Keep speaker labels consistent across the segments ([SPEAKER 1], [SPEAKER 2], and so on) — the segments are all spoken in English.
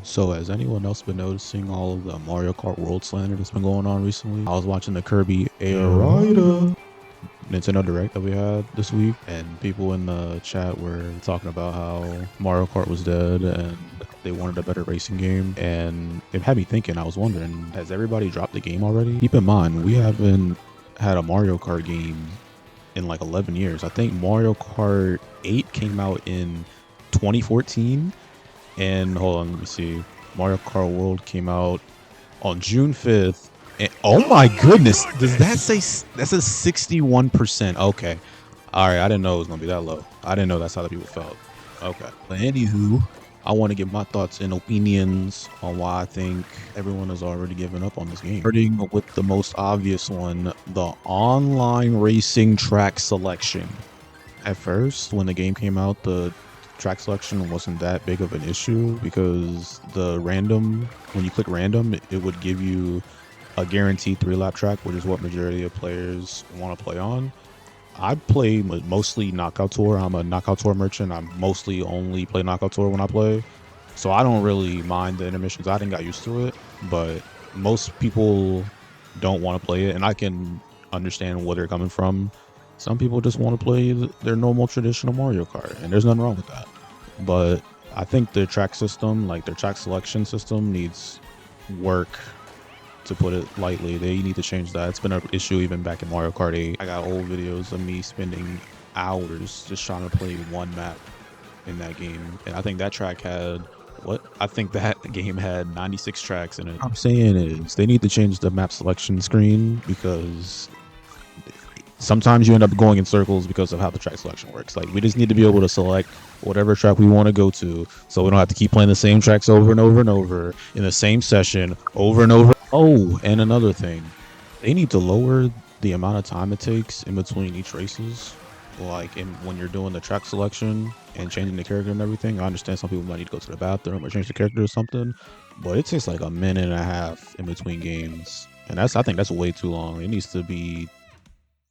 [SPEAKER 1] So has anyone else been noticing all of the Mario Kart World slander that's been going on recently? I was watching the Kirby Arita Nintendo Direct that we had this week, and people in the chat were talking about how Mario Kart was dead and they wanted a better racing game. And it had me thinking, I was wondering, has everybody dropped the game already? Keep in mind, we haven't had a Mario Kart game in like 11 years. I think Mario Kart 8 came out in 2014. And hold on, let me see. Mario Kart World came out on June 5th. And, oh my goodness, does that say that says 61%? Okay. All right, I didn't know it was going to be that low. I didn't know that's how the people felt. Okay. But anywho, I want to give my thoughts and opinions on why I think everyone has already given up on this game. Starting with the most obvious one, the online racing track selection. At first, when the game came out, the track selection wasn't that big of an issue because when you click random, it would give you a guaranteed 3-lap track, which is what majority of players want to play on. I play mostly Knockout Tour. I'm a Knockout Tour merchant. I mostly only play Knockout Tour when I play, so I don't really mind the intermissions. I didn't got used to it, but most people don't want to play it, and I can understand where they're coming from. Some people just want to play their normal traditional Mario Kart, and there's nothing wrong with that. But I think the track system, like their track selection system, needs work, to put it lightly. They need to change that. It's been an issue even back in Mario Kart 8. I got old videos of me spending hours just trying to play one map in that game. And I think that track had I think that game had 96 tracks in it. I'm saying is they need to change the map selection screen because sometimes you end up going in circles because of how the track selection works. Like, we just need to be able to select whatever track we want to go to, so we don't have to keep playing the same tracks over and over and over in the same session over and over. Oh, and another thing, they need to lower the amount of time it takes in between each races. Like, when you're doing the track selection and changing the character and everything, I understand some people might need to go to the bathroom or change the character or something, but it takes like a minute and a half in between games, and I think that's way too long. It needs to be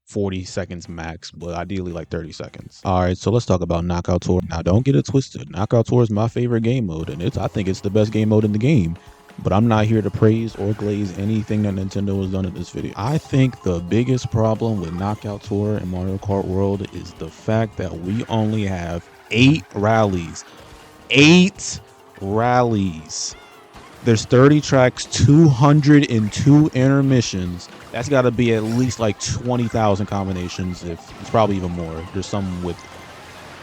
[SPEAKER 1] 40 seconds max, but ideally like 30 seconds. All right, so let's talk about Knockout Tour. Now, don't get it twisted. Knockout Tour is my favorite game mode, and I think it's the best game mode in the game. But I'm not here to praise or glaze anything that Nintendo has done in this video. I think the biggest problem with Knockout Tour and Mario Kart World is the fact that we only have 8 rallies. 8 rallies. There's 30 tracks, 202 intermissions. That's got to be at least like 20,000 combinations. If it's probably even more. There's some with,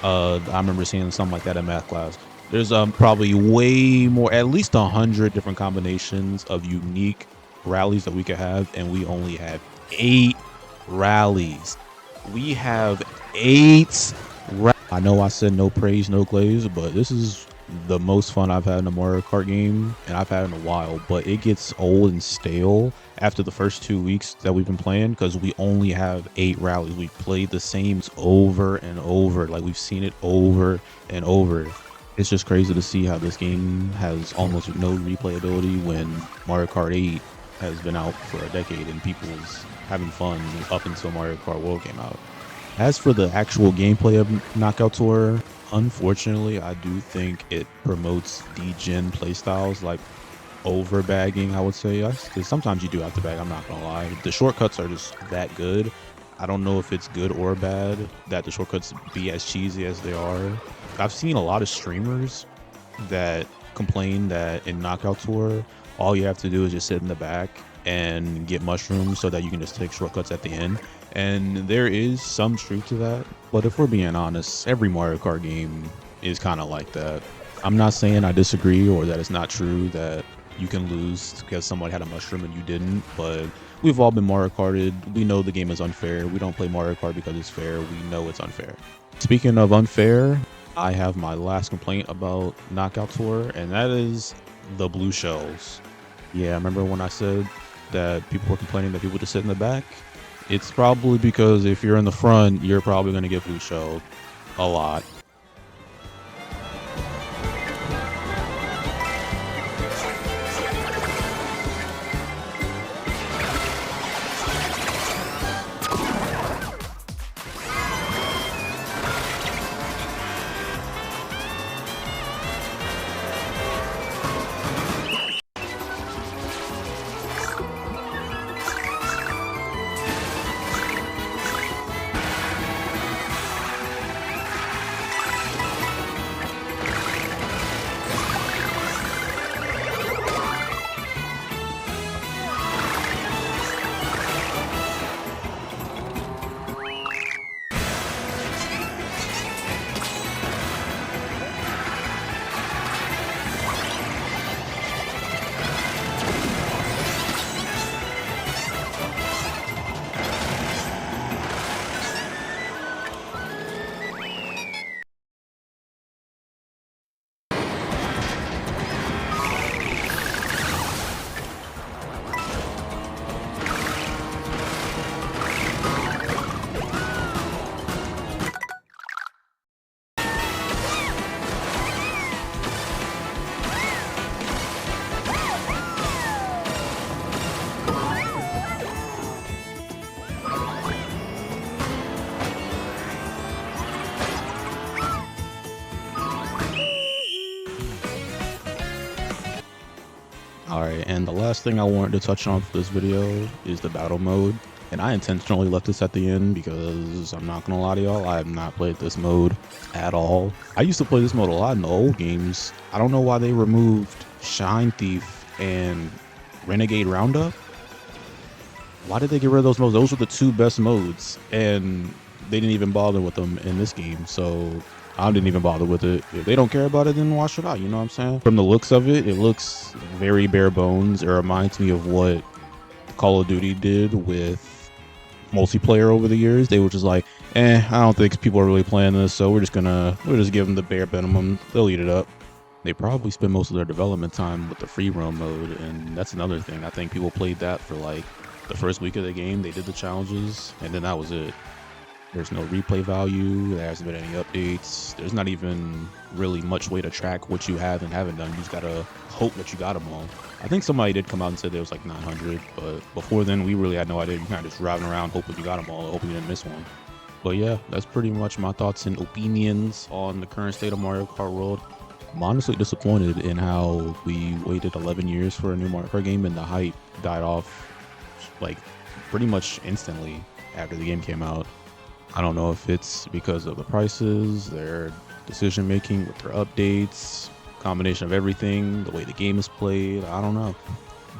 [SPEAKER 1] I remember seeing something like that in math class. There's probably way more, at least 100 different combinations of unique rallies that we could have, and we only have 8 rallies. We have 8. I know I said no praise, no glaze, but this is the most fun I've had in a Mario Kart game, and I've had in a while. But it gets old and stale after the first 2 weeks that we've been playing, because we only have 8 rallies. We played the same over and over. Like, we've seen it over and over. It's just crazy to see how this game has almost no replayability when Mario Kart 8 has been out for a decade and people's having fun up until Mario Kart World came out. As for the actual gameplay of Knockout Tour, unfortunately, I do think it promotes degen playstyles like over bagging, I would say. Yes, because sometimes you do have to bag, I'm not gonna lie. The shortcuts are just that good. I don't know if it's good or bad that the shortcuts be as cheesy as they are. I've seen a lot of streamers that complain that in Knockout Tour, all you have to do is just sit in the back and get mushrooms so that you can just take shortcuts at the end. And there is some truth to that, but if we're being honest, every Mario Kart game is kind of like that. I'm not saying I disagree or that it's not true that you can lose because somebody had a mushroom and you didn't, but we've all been Mario Karted. We know the game is unfair. We don't play Mario Kart because it's fair. We know it's unfair. Speaking of unfair, I have my last complaint about Knockout Tour, and that is the blue shells. Yeah, remember when I said that people were complaining that people just sit in the back? It's probably because if you're in the front, you're probably going to get blue shelled a lot. All right, and the last thing I wanted to touch on for this video is the battle mode. And I intentionally left this at the end because I'm not gonna lie to y'all, I have not played this mode at all. I used to play this mode a lot in the old games. I don't know why they removed Shine Thief and Renegade Roundup. Why did they get rid of those modes? Those were the two best modes, and they didn't even bother with them in this game. So I didn't even bother with it. If they don't care about it, then wash it out. You know what I'm saying? From the looks of it, it looks very bare bones. It reminds me of what Call of Duty did with multiplayer over the years. They were just like, I don't think people are really playing this, so we're just give them the bare minimum. They'll eat it up. They probably spend most of their development time with the free roam mode, and that's another thing. I think people played that for like the first week of the game. They did the challenges, and then that was it. There's no replay value. There hasn't been any updates. There's not even really much way to track what you have and haven't done. You just gotta hope that you got them all. I think somebody did come out and said there was like 900, but before then we really had no idea. You kind of just driving around hoping you got them all, hoping you didn't miss one. But yeah, that's pretty much my thoughts and opinions on the current state of Mario Kart World. I'm honestly disappointed in how we waited 11 years for a new Mario Kart game, and the hype died off like pretty much instantly after the game came out. I don't know if it's because of the prices, their decision making with their updates, combination of everything, the way the game is played. I don't know.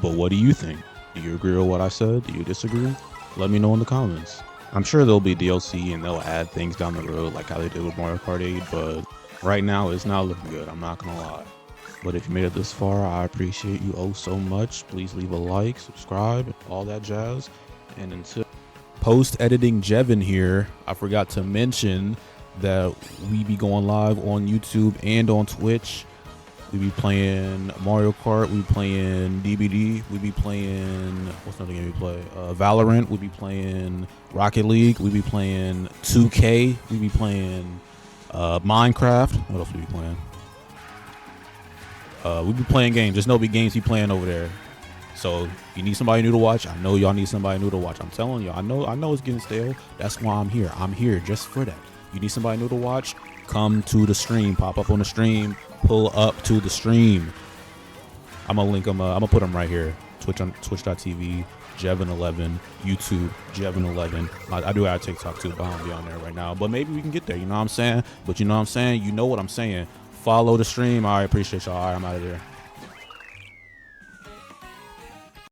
[SPEAKER 1] But what do you think? Do you agree with what I said? Do you disagree? Let me know in the comments. I'm sure there'll be DLC and they'll add things down the road like how they did with Mario Kart 8, but right now it's not looking good. I'm not gonna lie. But if you made it this far, I appreciate you oh so much. Please leave a like, subscribe, all that jazz. And until post-editing Jevin here, I forgot to mention that we be going live on YouTube and on Twitch. We be playing Mario Kart, we be playing DBD, we be playing, what's another game we play? Valorant, we be playing Rocket League, we be playing 2K, we be playing Minecraft. What else we be playing? We be playing games. There's no big games we playing over there. So you need somebody new to watch. I know y'all need somebody new to watch. I'm telling y'all, I know it's getting stale. That's why I'm here. I'm here just for that. You need somebody new to watch? Come to the stream. Pop up on the stream. Pull up to the stream. I'm gonna link them. I'm gonna put them right here. Twitch.tv, Jevin11, YouTube, Jevin11. I do have TikTok too, but I don't be on there right now. But maybe we can get there. You know what I'm saying? But you know what I'm saying? You know what I'm saying? Follow the stream. I appreciate y'all. All right, I'm out of there.